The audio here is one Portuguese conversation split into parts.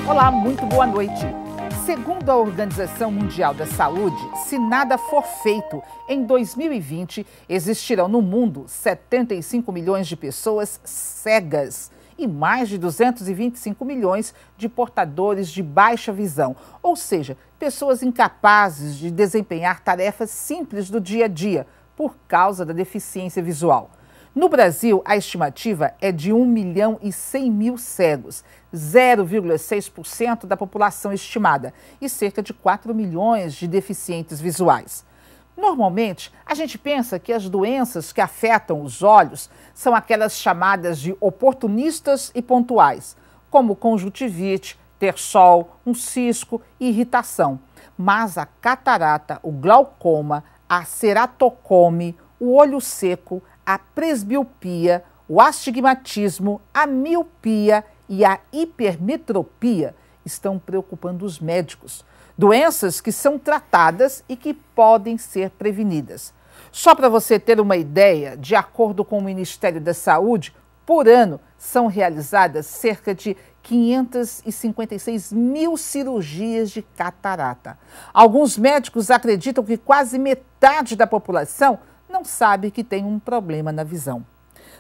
Olá, muito boa noite. Segundo a Organização Mundial da Saúde, se nada for feito, em 2020 existirão no mundo 75 milhões de pessoas cegas e mais de 225 milhões de portadores de baixa visão, ou seja, pessoas incapazes de desempenhar tarefas simples do dia a dia por causa da deficiência visual. No Brasil, a estimativa é de 1.100.000 cegos, 0,6% da população estimada, e cerca de 4 milhões de deficientes visuais. Normalmente, a gente pensa que as doenças que afetam os olhos são aquelas chamadas de oportunistas e pontuais, como conjuntivite, ter sol, um cisco e irritação. Mas a catarata, o glaucoma, a ceratocome, o olho seco, a presbiopia, o astigmatismo, a miopia e a hipermetropia estão preocupando os médicos. Doenças que são tratadas e que podem ser prevenidas. Só para você ter uma ideia, de acordo com o Ministério da Saúde, por ano são realizadas cerca de 556 mil cirurgias de catarata. Alguns médicos acreditam que quase metade da população não sabe que tem um problema na visão.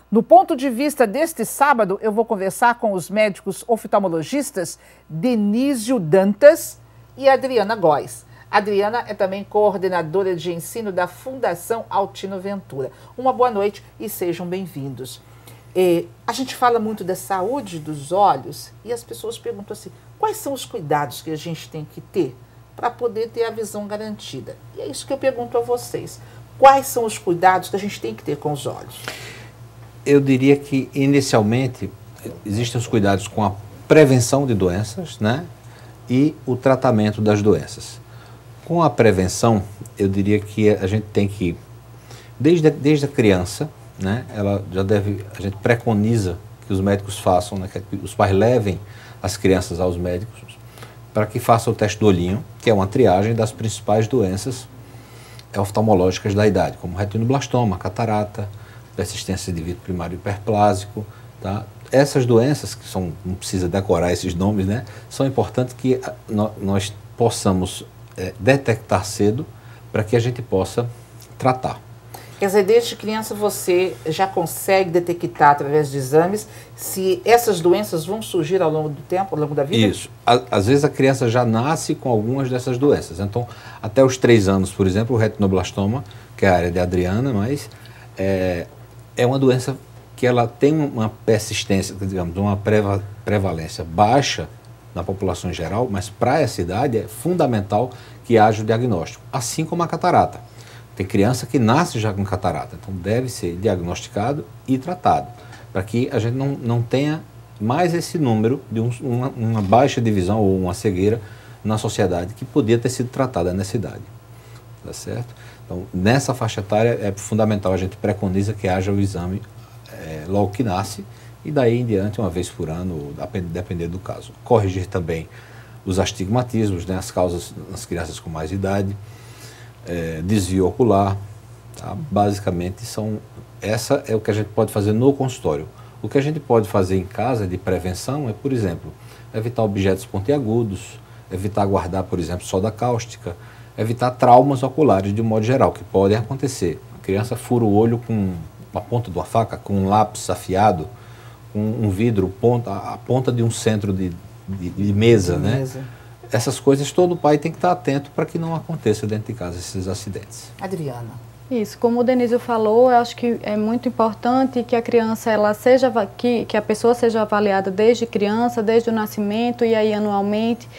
No ponto de vista deste sábado, eu vou conversar com os médicos oftalmologistas Denísio Dantas e Adriana Góes. Adriana é também coordenadora de ensino da Fundação Altino Ventura. Uma boa noite e sejam bem-vindos. A gente fala muito da saúde dos olhos e as pessoas perguntam assim, quais são os cuidados que a gente tem que ter para poder ter a visão garantida? E é isso que eu pergunto a vocês. Quais são os cuidados que a gente tem que ter com os olhos? Eu diria que, inicialmente, existem os cuidados com a prevenção de doenças, né? E o tratamento das doenças. Com a prevenção, eu diria que a gente tem que, desde a criança, né? A gente preconiza que os médicos façam, né? Que os pais levem as crianças aos médicos para que façam o teste do olhinho, que é uma triagem das principais doenças oftalmológicas da idade, como retinoblastoma, catarata, persistência de vidro primário hiperplásico, tá? Essas doenças, que são, não precisa decorar esses nomes, né? São importantes que nós possamos detectar cedo para que a gente possa tratar. Quer dizer, desde criança você já consegue detectar através de exames se essas doenças vão surgir ao longo do tempo, ao longo da vida? Isso. Às vezes a criança já nasce com algumas dessas doenças. Então, até os 3 anos, por exemplo, o retinoblastoma, que é a área de Adriana, mas é uma doença que ela tem uma persistência, digamos, uma prevalência baixa na população em geral, mas para essa idade é fundamental que haja o diagnóstico, assim como a catarata. Tem criança que nasce já com catarata, então deve ser diagnosticado e tratado, para que a gente não tenha mais esse número de uma baixa de visão ou uma cegueira na sociedade que podia ter sido tratada nessa idade, tá certo? Então, nessa faixa etária é fundamental, a gente preconiza que haja o exame logo que nasce e daí em diante, uma vez por ano, dependendo do caso. Corrigir também os astigmatismos, né, as causas nas crianças com mais idade, desvio ocular, tá? Basicamente essa é o que a gente pode fazer no consultório. O que a gente pode fazer em casa de prevenção é, por exemplo, evitar objetos pontiagudos, evitar guardar, por exemplo, soda cáustica, evitar traumas oculares de um modo geral, que podem acontecer. A criança fura o olho com a ponta de uma faca, com um lápis afiado, com um vidro, a ponta de um centro de mesa, né? Essas coisas todo pai tem que estar atento para que não aconteça dentro de casa esses acidentes. Adriana. Isso, como o Denísio falou, eu acho que é muito importante que a criança, que a pessoa seja avaliada desde criança, desde o nascimento e aí anualmente.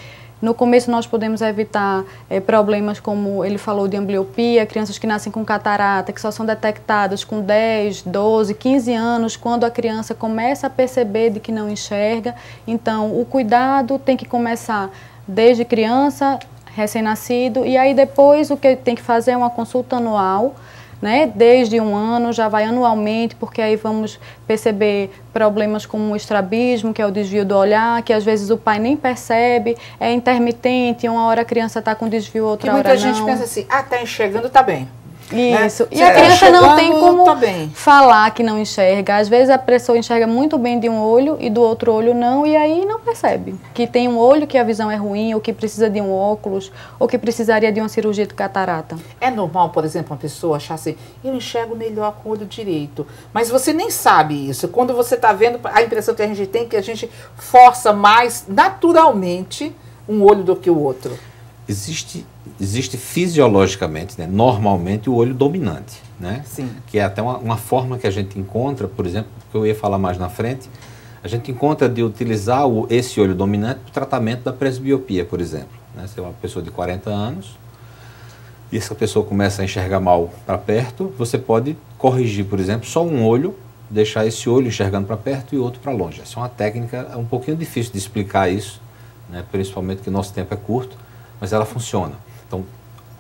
No começo nós podemos evitar problemas como ele falou de ambliopia, crianças que nascem com catarata, que só são detectadas com 10, 12, 15 anos, quando a criança começa a perceber de que não enxerga. Então, o cuidado tem que começar desde criança, recém-nascido, e aí depois o que tem que fazer é uma consulta anual, né? Desde 1 ano, já vai anualmente, porque aí vamos perceber problemas como o estrabismo, que é o desvio do olhar, que às vezes o pai nem percebe, é intermitente, uma hora a criança está com desvio, outra hora não. E muita gente pensa assim, tá enxergando, tá bem. Isso. Né? E a criança não tem como tá falar que não enxerga. Às vezes a pessoa enxerga muito bem de um olho e do outro olho não, e aí não percebe. Que tem um olho que a visão é ruim, ou que precisa de um óculos, ou que precisaria de uma cirurgia de catarata. É normal, por exemplo, uma pessoa achar assim, eu enxergo melhor com o olho direito. Mas você nem sabe isso. Quando você está vendo, a impressão que a gente tem é que a gente força mais naturalmente um olho do que o outro. Existe fisiologicamente, né, normalmente, o olho dominante, né? Sim. Que é até uma forma que a gente encontra, por exemplo, que eu ia falar mais na frente, a gente encontra de utilizar esse olho dominante para o tratamento da presbiopia, por exemplo. Né? Se é uma pessoa de 40 anos e essa pessoa começa a enxergar mal para perto, você pode corrigir, por exemplo, só um olho, deixar esse olho enxergando para perto e outro para longe. Essa é uma técnica, é um pouquinho difícil de explicar isso, né? Principalmente que o nosso tempo é curto, mas ela funciona. Então,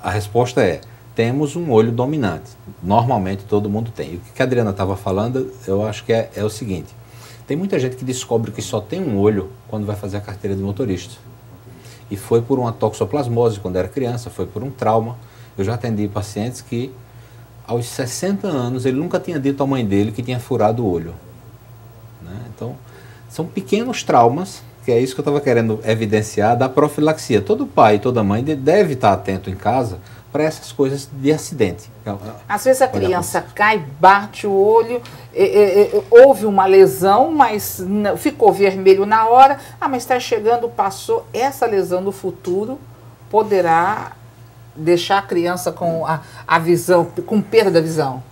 a resposta é, temos um olho dominante. Normalmente todo mundo tem. E o que a Adriana estava falando, eu acho que é o seguinte. Tem muita gente que descobre que só tem um olho quando vai fazer a carteira de motorista. E foi por uma toxoplasmose quando era criança, foi por um trauma. Eu já atendi pacientes que, aos 60 anos, ele nunca tinha dito à mãe dele que tinha furado o olho. Né? Então, são pequenos traumas, que é isso que eu estava querendo evidenciar, da profilaxia. Todo pai e toda mãe deve estar atento em casa para essas coisas de acidente. Às vezes a criança cai, bate o olho, houve uma lesão, mas ficou vermelho na hora. Ah, mas está chegando, passou. Essa lesão no futuro poderá deixar a criança com a visão, com perda da visão.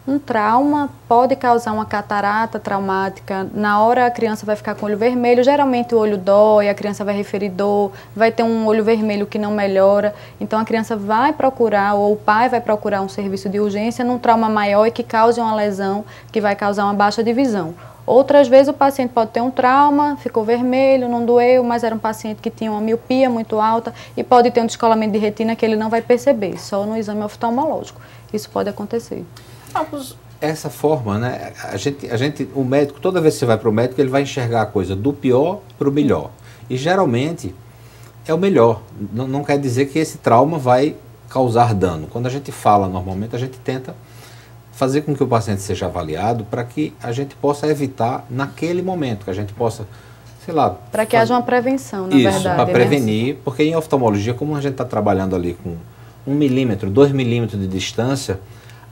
Um trauma pode causar uma catarata traumática. Na hora a criança vai ficar com o olho vermelho, geralmente o olho dói, a criança vai referir dor, vai ter um olho vermelho que não melhora. Então a criança vai procurar, ou o pai vai procurar um serviço de urgência num trauma maior e que cause uma lesão que vai causar uma baixa de visão. Outras vezes o paciente pode ter um trauma, ficou vermelho, não doeu, mas era um paciente que tinha uma miopia muito alta e pode ter um descolamento de retina que ele não vai perceber, só no exame oftalmológico. Isso pode acontecer. Essa forma, né? O médico, toda vez que você vai para o médico, ele vai enxergar a coisa do pior para o melhor. E geralmente é o melhor. Não quer dizer que esse trauma vai causar dano. Quando a gente fala normalmente, a gente tenta fazer com que o paciente seja avaliado para que a gente possa evitar naquele momento, que a gente possa, sei lá... Para que haja uma prevenção, na verdade. Isso, para prevenir, porque em oftalmologia, como a gente está trabalhando ali com 1 milímetro, 2 milímetros de distância,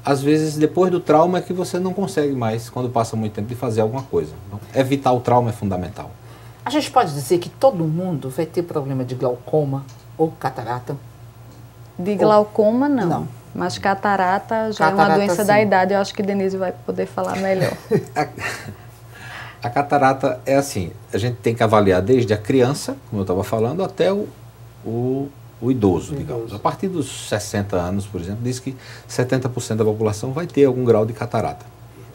às vezes, depois do trauma é que você não consegue mais, quando passa muito tempo, de fazer alguma coisa. Então, evitar o trauma é fundamental. A gente pode dizer que todo mundo vai ter problema de glaucoma ou catarata? De glaucoma, não. Mas catarata já é uma doença da idade. Eu acho que Denise vai poder falar melhor. A catarata é assim, a gente tem que avaliar desde a criança, como eu estava falando, até o idoso, digamos. A partir dos 60 anos, por exemplo, diz que 70% da população vai ter algum grau de catarata.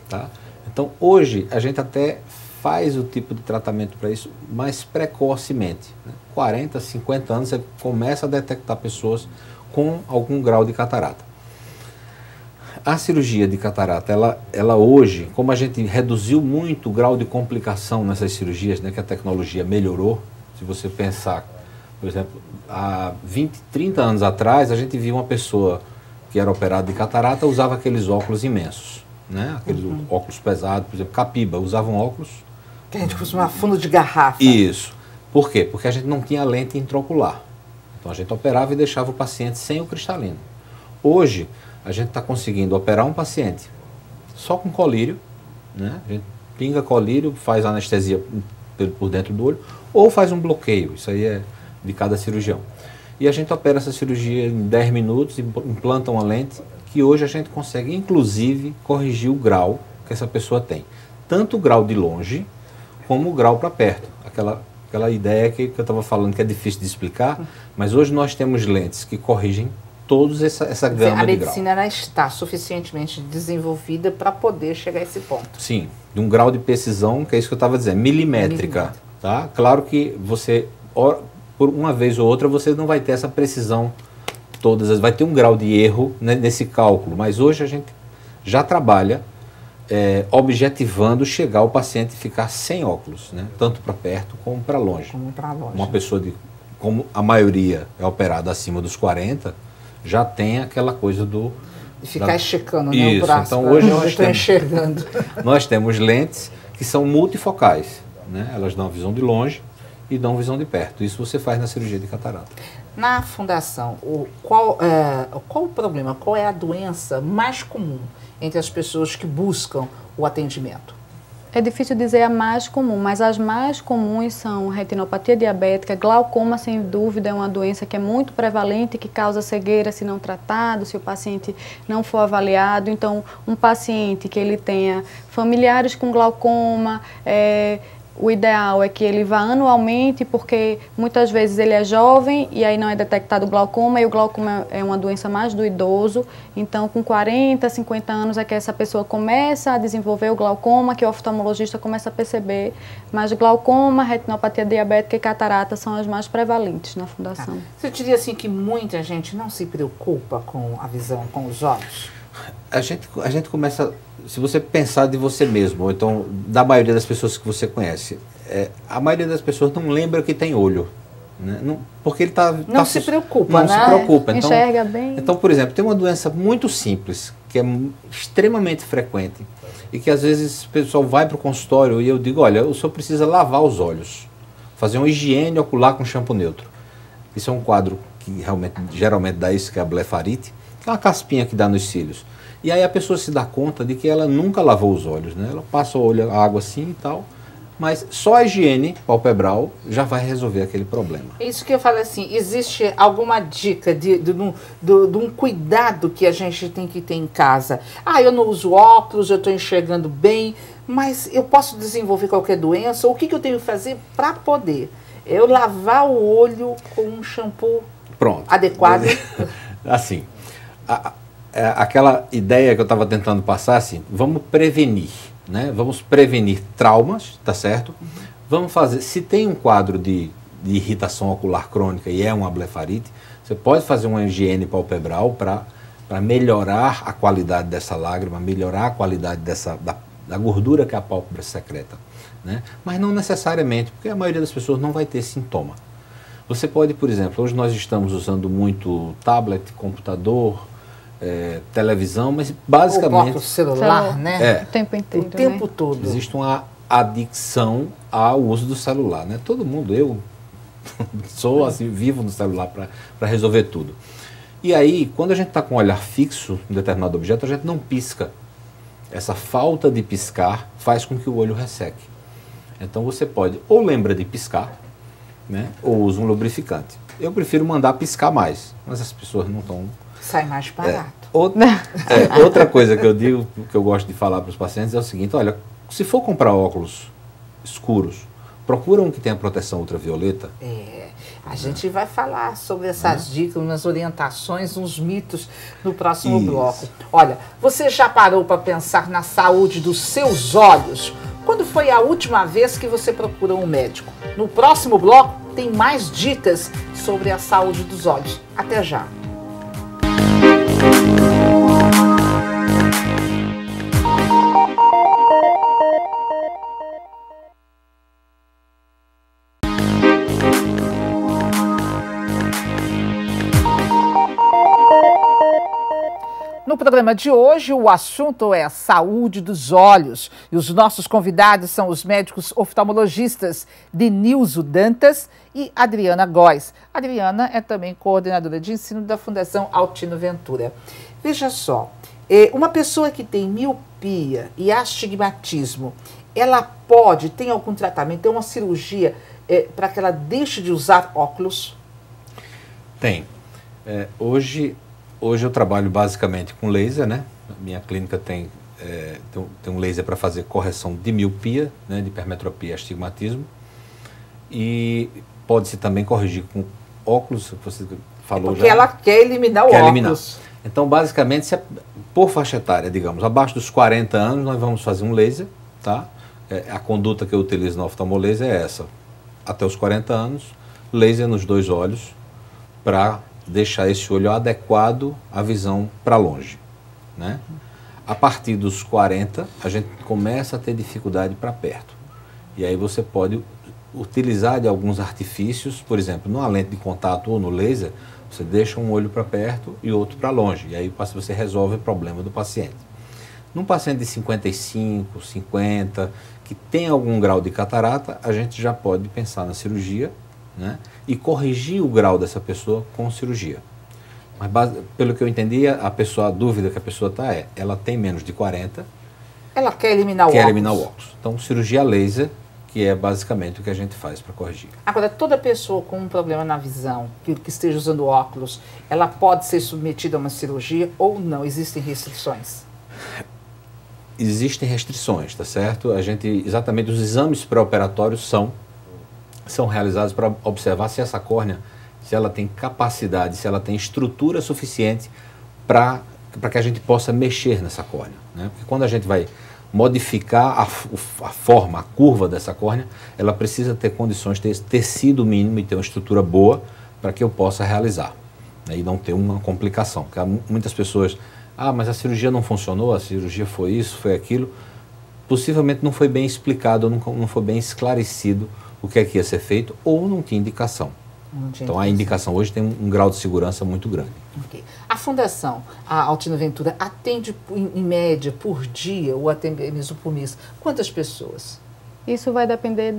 Tá? Então, hoje, a gente até faz o tipo de tratamento para isso mais precocemente. Né? 40, 50 anos, você começa a detectar pessoas com algum grau de catarata. A cirurgia de catarata, ela hoje, como a gente reduziu muito o grau de complicação nessas cirurgias, né, que a tecnologia melhorou, se você pensar, por exemplo, há 20, 30 anos atrás, a gente via uma pessoa que era operada de catarata, usava aqueles óculos imensos, né? Aqueles óculos pesados, por exemplo, Capiba, usavam óculos... Que a gente costuma fundo de garrafa. Isso. Por quê? Porque a gente não tinha lente intraocular. Então a gente operava e deixava o paciente sem o cristalino. Hoje, a gente está conseguindo operar um paciente só com colírio, né? A gente pinga colírio, faz anestesia por dentro do olho, ou faz um bloqueio, isso aí é de cada cirurgião. E a gente opera essa cirurgia em 10 minutos, implanta uma lente, que hoje a gente consegue, inclusive, corrigir o grau que essa pessoa tem. Tanto o grau de longe, como o grau para perto. Aquela ideia que eu estava falando que é difícil de explicar, mas hoje nós temos lentes que corrigem todos essa gama de grau. A medicina ela está suficientemente desenvolvida para poder chegar a esse ponto. Sim, de um grau de precisão, que é isso que eu estava dizendo, milimétrica. Tá? Claro que você, por uma vez ou outra, você não vai ter essa precisão todas, vai ter um grau de erro, né, nesse cálculo, mas hoje a gente já trabalha objetivando chegar ao paciente ficar sem óculos, né, tanto para perto como para longe. Uma pessoa, como a maioria é operada acima dos 40, já tem aquela coisa E ficar esticando, né, Isso, o braço. então hoje nós estou temos, enxergando. nós temos lentes que são multifocais, né? Elas dão visão de longe e dão visão de perto. Isso você faz na cirurgia de catarata. Na fundação, qual o problema, qual é a doença mais comum entre as pessoas que buscam o atendimento? É difícil dizer a mais comum, mas as mais comuns são retinopatia diabética, glaucoma, sem dúvida, é uma doença que é muito prevalente, que causa cegueira se não tratado, se o paciente não for avaliado. Então, um paciente que ele tenha familiares com glaucoma, o ideal é que ele vá anualmente, porque muitas vezes ele é jovem e aí não é detectado glaucoma, e o glaucoma é uma doença mais do idoso. Então, com 40, 50 anos é que essa pessoa começa a desenvolver o glaucoma, que o oftalmologista começa a perceber. Mas glaucoma, retinopatia diabética e catarata são as mais prevalentes na fundação. Você diria assim que muita gente não se preocupa com a visão, com os olhos? A gente começa, se você pensar de você mesmo, ou então da maioria das pessoas que você conhece, a maioria das pessoas não lembra que tem olho, né? Não, porque ele não se preocupa, não né? se preocupa. Então, enxerga bem. Então, por exemplo, tem uma doença muito simples, que é extremamente frequente, e que às vezes o pessoal vai para o consultório e eu digo, olha, o senhor precisa lavar os olhos, fazer uma higiene ocular com shampoo neutro. Isso é um quadro que geralmente dá isso, que é a blefarite, que é uma caspinha que dá nos cílios. E aí a pessoa se dá conta de que ela nunca lavou os olhos, né? Ela passa a água assim e tal, mas só a higiene palpebral já vai resolver aquele problema. É isso que eu falo assim, existe alguma dica de um cuidado que a gente tem que ter em casa? Ah, eu não uso óculos, eu estou enxergando bem, mas eu posso desenvolver qualquer doença? O que eu tenho que fazer para poder? Eu lavar o olho com um shampoo adequado? Assim, aquela ideia que eu estava tentando passar, assim, vamos prevenir, né? Vamos prevenir traumas, tá certo? Vamos fazer, se tem um quadro de irritação ocular crônica e é uma blefarite, você pode fazer uma higiene palpebral para melhorar a qualidade dessa lágrima, melhorar a qualidade da gordura que a pálpebra secreta, né? Mas não necessariamente, porque a maioria das pessoas não vai ter sintoma. Você pode, por exemplo, hoje nós estamos usando muito tablet, computador, televisão, mas basicamente... O celular, né? O tempo inteiro, o tempo todo. Existe uma adicção ao uso do celular, né? Todo mundo, eu sou assim, vivo no celular para resolver tudo. E aí, quando a gente está com um olhar fixo em determinado objeto, a gente não pisca. Essa falta de piscar faz com que o olho resseque. Então você pode, ou lembra de piscar, né? Ou usa um lubrificante. Eu prefiro mandar piscar mais, mas as pessoas não estão... Sai mais barato. Outra coisa que eu digo, que eu gosto de falar para os pacientes é o seguinte, olha, se for comprar óculos escuros, procura um que tenha proteção ultravioleta. A gente vai falar sobre essas dicas, umas orientações, uns mitos no próximo bloco. Olha, você já parou para pensar na saúde dos seus olhos? Quando foi a última vez que você procurou um médico? No próximo bloco tem mais dicas sobre a saúde dos olhos. Até já! No programa de hoje, o assunto é a saúde dos olhos. E os nossos convidados são os médicos oftalmologistas Denilson Dantas e Adriana Góes. Adriana é também coordenadora de ensino da Fundação Altino Ventura. Veja só, uma pessoa que tem miopia e astigmatismo, ela tem algum tratamento, tem uma cirurgia para que ela deixe de usar óculos? Tem. Hoje eu trabalho basicamente com laser, né? A minha clínica tem um laser para fazer correção de miopia, né? De hipermetropia e astigmatismo. E pode-se também corrigir com óculos, que você falou porque ela quer eliminar o óculos. Então, basicamente, por faixa etária, digamos, abaixo dos 40 anos, nós vamos fazer um laser, tá? A conduta que eu utilizo na oftalmolaser é essa. Até os 40 anos, laser nos 2 olhos, para deixar esse olho adequado à visão para longe, né? A partir dos 40, a gente começa a ter dificuldade para perto. E aí você pode utilizar de alguns artifícios, por exemplo, numa lente de contato ou no laser, você deixa um olho para perto e outro para longe, e aí você resolve o problema do paciente. Num paciente de 55, 50, que tem algum grau de catarata, a gente já pode pensar na cirurgia, né, e corrigir o grau dessa pessoa com cirurgia. Mas pelo que eu entendi, a dúvida que a pessoa ela tem menos de 40. Ela quer eliminar o óculos. Quer eliminar o óculos. Então, cirurgia laser, que é basicamente o que a gente faz para corrigir. Agora, toda pessoa com um problema na visão, que esteja usando óculos, ela pode ser submetida a uma cirurgia ou não? Existem restrições? Existem restrições, tá certo? Exatamente, os exames pré-operatórios são realizados para observar se essa córnea, se ela tem capacidade, se ela tem estrutura suficiente para que a gente possa mexer nessa córnea, né? Porque quando a gente vai modificar a forma, a curva dessa córnea, ela precisa ter condições, ter esse tecido mínimo e ter uma estrutura boa para que eu possa realizar, né? E não ter uma complicação. Porque muitas pessoas, mas a cirurgia não funcionou, a cirurgia foi isso, foi aquilo. Possivelmente não foi bem explicado, não foi bem esclarecido o que é que ia ser feito ou não tinha indicação. Então a indicação hoje tem um grau de segurança muito grande. Okay. A Fundação Altino Ventura atende em média por dia ou até mesmo por mês quantas pessoas? Isso vai depender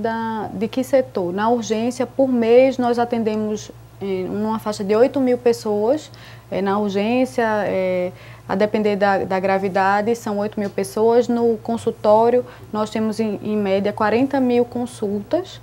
de que setor. Na urgência, por mês, nós atendemos numa faixa de 8.000 pessoas. Na urgência, a depender da gravidade, são 8.000 pessoas. No consultório, nós temos em média 40.000 consultas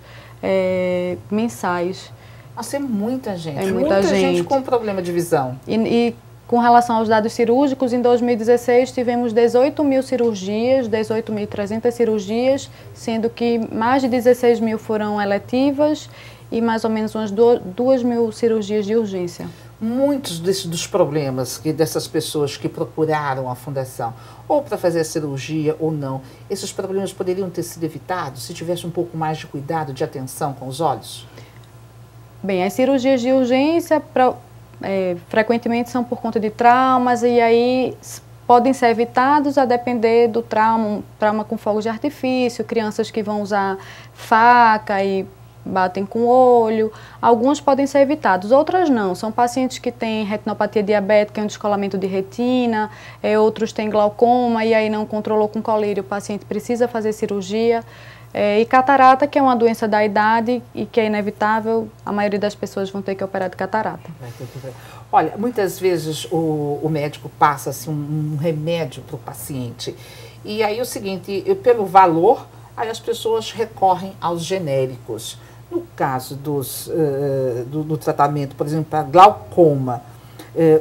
mensais. Nossa, é muita gente. É muita gente com problema de visão. E com relação aos dados cirúrgicos, em 2016 tivemos 18.000 cirurgias, 18.300 cirurgias, sendo que mais de 16.000 foram eletivas e mais ou menos umas 2.000 cirurgias de urgência. Muitos dos problemas dessas pessoas que procuraram a Fundação, ou para fazer a cirurgia ou não, esses problemas poderiam ter sido evitados se tivesse um pouco mais de cuidado, de atenção com os olhos? Bem, as cirurgias de urgência frequentemente são por conta de traumas e aí podem ser evitados a depender do trauma com fogos de artifício, crianças que vão usar faca e batem com o olho. Alguns podem ser evitados, outras não. São pacientes que têm retinopatia diabética, um descolamento de retina, outros têm glaucoma e aí não controlou com colírio, o paciente precisa fazer cirurgia. E catarata, que é uma doença da idade e que é inevitável, a maioria das pessoas vão ter que operar de catarata. Olha, muitas vezes o médico passa assim, um remédio para o paciente. E aí o seguinte, pelo valor, aí as pessoas recorrem aos genéricos. No caso do tratamento, por exemplo, para glaucoma,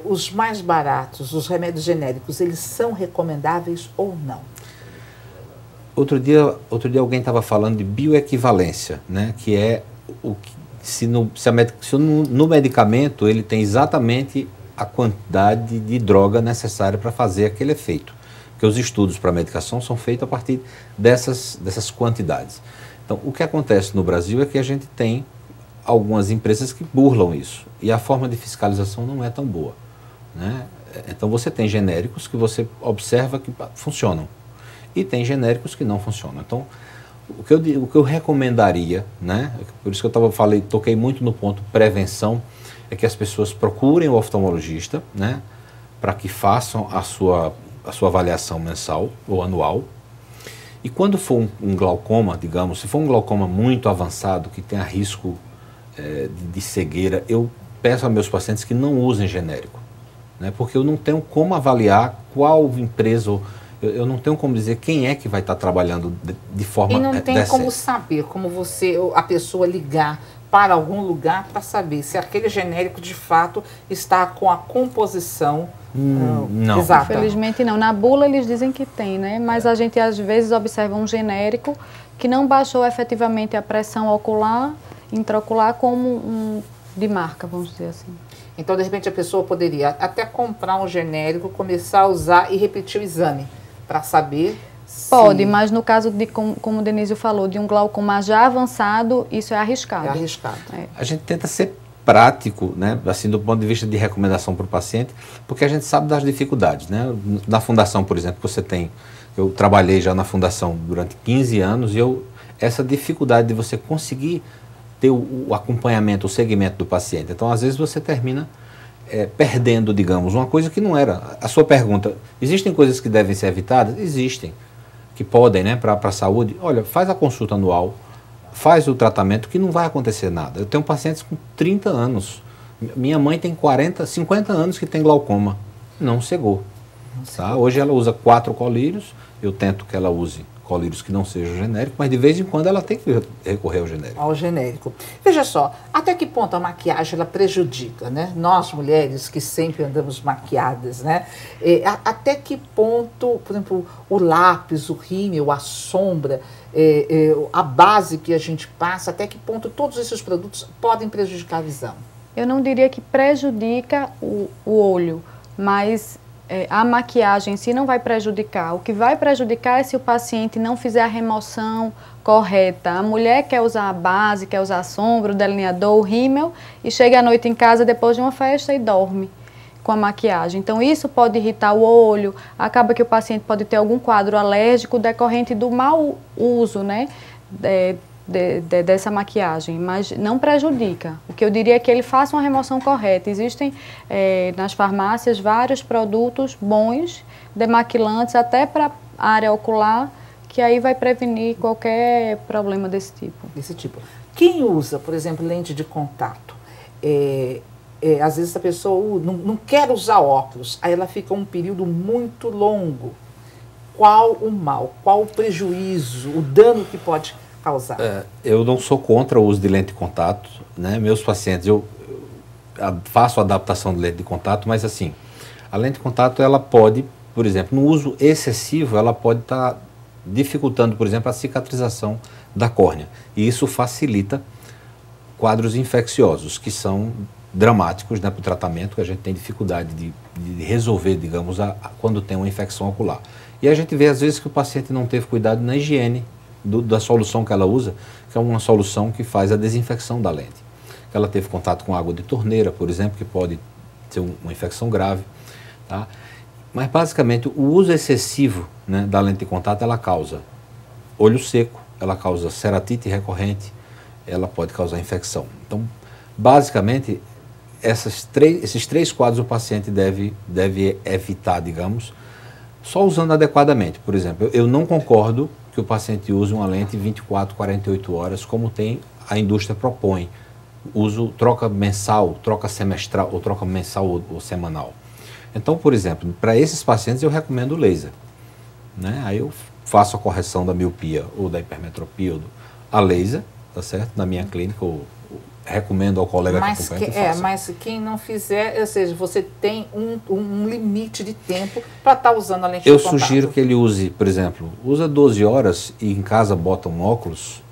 os mais baratos, os remédios genéricos, eles são recomendáveis ou não? Outro dia alguém estava falando de bioequivalência, né? Que é se no medicamento ele tem exatamente a quantidade de droga necessária para fazer aquele efeito. Porque os estudos para medicação são feitos a partir dessas quantidades. Então, o que acontece no Brasil é que a gente tem algumas empresas que burlam isso. E a forma de fiscalização não é tão boa, né? Então, você tem genéricos que você observa que funcionam. E tem genéricos que não funcionam. Então, o que eu recomendaria, né, por isso que eu toquei muito no ponto prevenção, é que as pessoas procurem o oftalmologista, né, para que façam a sua avaliação mensal ou anual. E quando for um glaucoma, digamos, se for um glaucoma muito avançado, que tenha risco de cegueira, eu peço a meus pacientes que não usem genérico, né, porque eu não tenho como avaliar qual empresa eu não tenho como dizer quem é que vai estar trabalhando de forma E não tem como saber, como a pessoa ligar para algum lugar para saber se aquele genérico de fato está com a composição não. exata. Infelizmente não. Na bula eles dizem que tem, né? Mas a gente às vezes observa um genérico que não baixou efetivamente a pressão ocular, intraocular como de marca, vamos dizer assim. Então, de repente, a pessoa poderia até comprar um genérico, começar a usar e repetir o exame para saber se... Pode, mas no caso de, como o Denísio falou, de um glaucoma já avançado, isso é arriscado. É arriscado. A gente tenta ser prático, né, assim, do ponto de vista de recomendação para o paciente, porque a gente sabe das dificuldades, né? Na fundação, por exemplo, eu trabalhei já na fundação durante 15 anos e essa dificuldade de você conseguir ter o acompanhamento, o segmento do paciente. Então, às vezes, você termina perdendo, digamos, uma coisa que não era. A sua pergunta, existem coisas que devem ser evitadas? Existem, que podem, né, para a saúde. Olha, faz a consulta anual, faz o tratamento, que não vai acontecer nada. Eu tenho pacientes com 30 anos. Minha mãe tem 40, 50 anos que tem glaucoma. Não cegou. Tá? Hoje ela usa 4 colírios, eu tento que ela use colírios que não sejam genéricos, mas de vez em quando ela tem que recorrer ao genérico. Ao genérico. Veja só, até que ponto a maquiagem ela prejudica, né? Nós, mulheres, que sempre andamos maquiadas, né? Até que ponto, por exemplo, o lápis, o rímel, a sombra, a base que a gente passa, até que ponto todos esses produtos podem prejudicar a visão? Eu não diria que prejudica o olho, mas a maquiagem em si não vai prejudicar. O que vai prejudicar é se o paciente não fizer a remoção correta. A mulher quer usar a base, quer usar a sombra, o delineador, o rímel e chega à noite em casa depois de uma festa e dorme com a maquiagem. Então isso pode irritar o olho, acaba que o paciente pode ter algum quadro alérgico decorrente do mau uso, né, dessa maquiagem, mas não prejudica. O que eu diria é que ele faça uma remoção correta. Existem nas farmácias vários produtos bons, demaquilantes, até para a área ocular, que aí vai prevenir qualquer problema desse tipo. Quem usa, por exemplo, lente de contato, às vezes a pessoa não quer usar óculos, aí ela fica um período muito longo. Qual o mal, qual o prejuízo, o dano que pode causar? Eu não sou contra o uso de lente de contato, né? Meus pacientes, eu faço a adaptação de lente de contato, mas assim, a lente de contato, ela pode, por exemplo, no uso excessivo, ela pode estar dificultando, por exemplo, a cicatrização da córnea. E isso facilita quadros infecciosos, que são dramáticos, né, para o tratamento, que a gente tem dificuldade de resolver, digamos, quando tem uma infecção ocular. E a gente vê, às vezes, que o paciente não teve cuidado na higiene da solução que ela usa, que é uma solução que faz a desinfecção da lente. Ela teve contato com água de torneira, por exemplo, que pode ser uma infecção grave. Tá? Mas, basicamente, o uso excessivo, né, da lente de contato, ela causa olho seco, ela causa ceratite recorrente, ela pode causar infecção. Então, basicamente, esses três quadros o paciente deve evitar, digamos, só usando adequadamente. Por exemplo, eu não concordo que o paciente use uma lente 24, 48 horas, como a indústria propõe. Troca mensal, troca semestral, ou troca mensal ou semanal. Então, por exemplo, para esses pacientes eu recomendo o laser. Né? Aí eu faço a correção da miopia ou da hipermetropia, a laser, tá certo? Na minha clínica, ou recomendo ao colega que acompanha que faça. Mas quem não fizer, ou seja, você tem um limite de tempo para estar usando a lente de contato. Eu sugiro que ele use, por exemplo, usa 12 horas e em casa bota um óculos.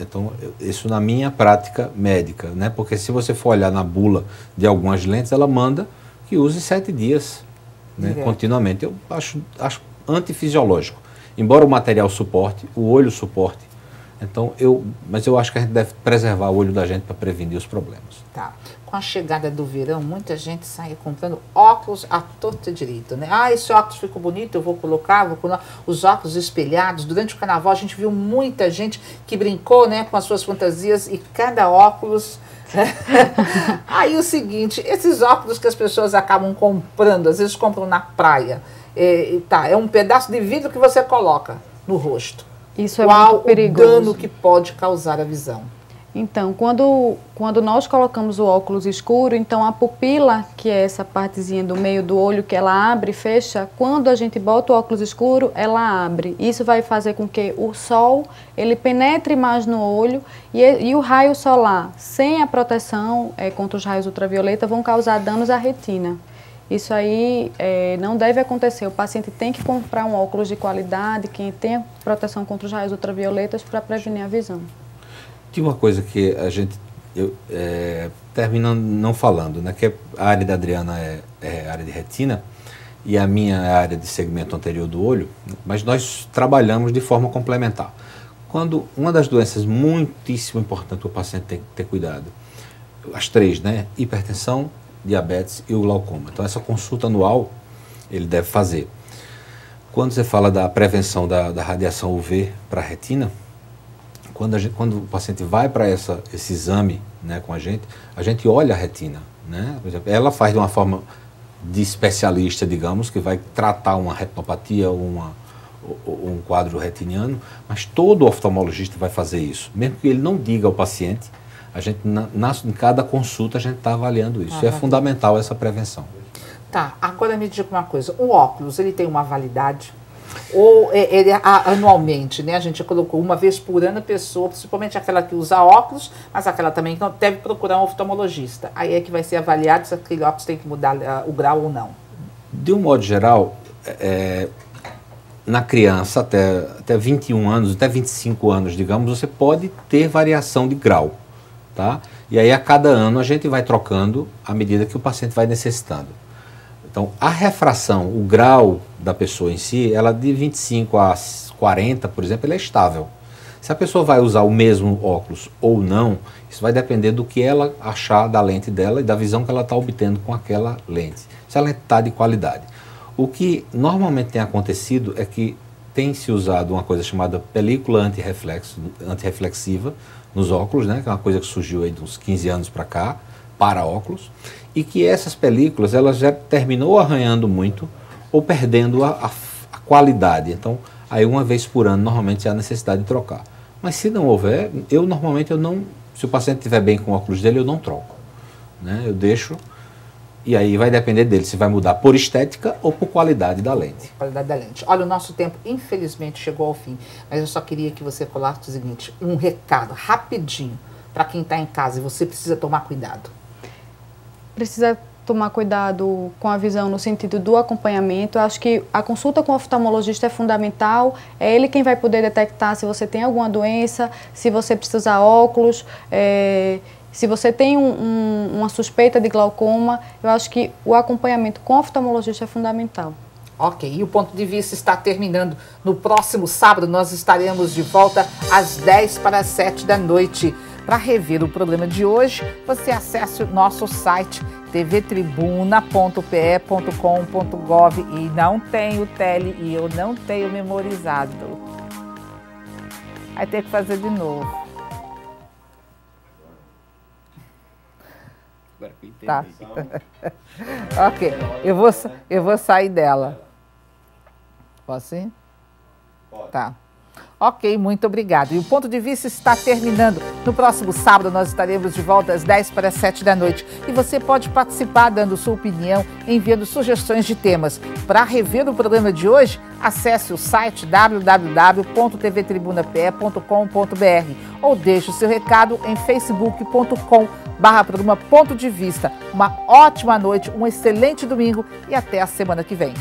Então, isso na minha prática médica, né? Porque se você for olhar na bula de algumas lentes, ela manda que use 7 dias, né, continuamente. Eu acho antifisiológico. Embora o material suporte, o olho suporte, então, mas eu acho que a gente deve preservar o olho da gente para prevenir os problemas. Tá. Com a chegada do verão, muita gente sai comprando óculos à torta direita, né? Esse óculos ficou bonito, eu vou colocar os óculos espelhados. Durante o carnaval, a gente viu muita gente que brincou, né, com as suas fantasias e cada óculos... Aí o seguinte, esses óculos que as pessoas acabam comprando, às vezes compram na praia, é um pedaço de vidro que você coloca no rosto. Isso é muito perigoso. Qual o dano que pode causar a visão? Então, quando nós colocamos o óculos escuro, então a pupila, que é essa partezinha do meio do olho que ela abre e fecha, quando a gente bota o óculos escuro, ela abre. Isso vai fazer com que o sol, ele penetre mais no olho e o raio solar, sem a proteção contra os raios ultravioleta, vão causar danos à retina. Isso aí não deve acontecer. O paciente tem que comprar um óculos de qualidade, que tenha proteção contra os raios ultravioletas para prevenir a visão. Tem uma coisa que a gente termina não falando, né? Que a área da Adriana é a área de retina e a minha é a área de segmento anterior do olho, mas nós trabalhamos de forma complementar. Quando uma das doenças muitíssimo importantes que o paciente tem que ter cuidado, as 3, né? Hipertensão, diabetes e o glaucoma. Então, essa consulta anual ele deve fazer. Quando você fala da prevenção da radiação UV para a retina, Quando o paciente vai para esse exame, né, com a gente olha a retina, né? Por exemplo, ela faz de uma forma de especialista, digamos, que vai tratar uma retinopatia ou um quadro retiniano, mas todo oftalmologista vai fazer isso. Mesmo que ele não diga ao paciente, a gente, em cada consulta, a gente está avaliando isso. E é fundamental essa prevenção. Tá, agora me diga uma coisa, o óculos, ele tem uma validade? Ou ele anualmente, né? A gente colocou uma vez por ano a pessoa, principalmente aquela que usa óculos, mas aquela também que não deve procurar um oftalmologista. Aí é que vai ser avaliado se aquele óculos tem que mudar o grau ou não. De um modo geral, na criança até 21 anos, até 25 anos, digamos, você pode ter variação de grau, tá? E aí a cada ano a gente vai trocando à medida que o paciente vai necessitando. Então, a refração, o grau da pessoa em si, ela de 25 a 40, por exemplo, ela é estável. Se a pessoa vai usar o mesmo óculos ou não, isso vai depender do que ela achar da lente dela e da visão que ela está obtendo com aquela lente. Se a lente está de qualidade. O que normalmente tem acontecido é que tem se usado uma coisa chamada película antirreflexiva nos óculos, né, que é uma coisa que surgiu aí de uns 15 anos para cá, para óculos, e que essas películas, elas já terminou arranhando muito ou perdendo a qualidade. Então, aí uma vez por ano, normalmente há necessidade de trocar. Mas se não houver, normalmente eu não, se o paciente estiver bem com o óculos dele, eu não troco, né? Eu deixo, e aí vai depender dele, se vai mudar por estética ou por qualidade da lente. Qualidade da lente. Olha, o nosso tempo, infelizmente, chegou ao fim, mas eu só queria que você colasse o seguinte, um recado rapidinho para quem está em casa e você precisa tomar cuidado. Precisa tomar cuidado com a visão no sentido do acompanhamento. Eu acho que a consulta com o oftalmologista é fundamental. É ele quem vai poder detectar se você tem alguma doença, se você precisa usar óculos, se você tem uma suspeita de glaucoma. Eu acho que o acompanhamento com o oftalmologista é fundamental. Ok, e o Ponto de Vista está terminando. No próximo sábado nós estaremos de volta às 10 para as 7 da noite. Para rever o programa de hoje, você acesse o nosso site tvtribuna.pe.com.gov e não tem o tele e eu não tenho memorizado. Vai ter que fazer de novo. Tá. Ok, eu vou sair dela. Posso ir? Tá. Ok, muito obrigado. E o Ponto de Vista está terminando. No próximo sábado nós estaremos de volta às 10 para as 7 da noite. E você pode participar dando sua opinião, enviando sugestões de temas. Para rever o programa de hoje, acesse o site www.tvtribunape.com.br ou deixe o seu recado em facebook.com/programa Ponto de Vista. Uma ótima noite, um excelente domingo e até a semana que vem.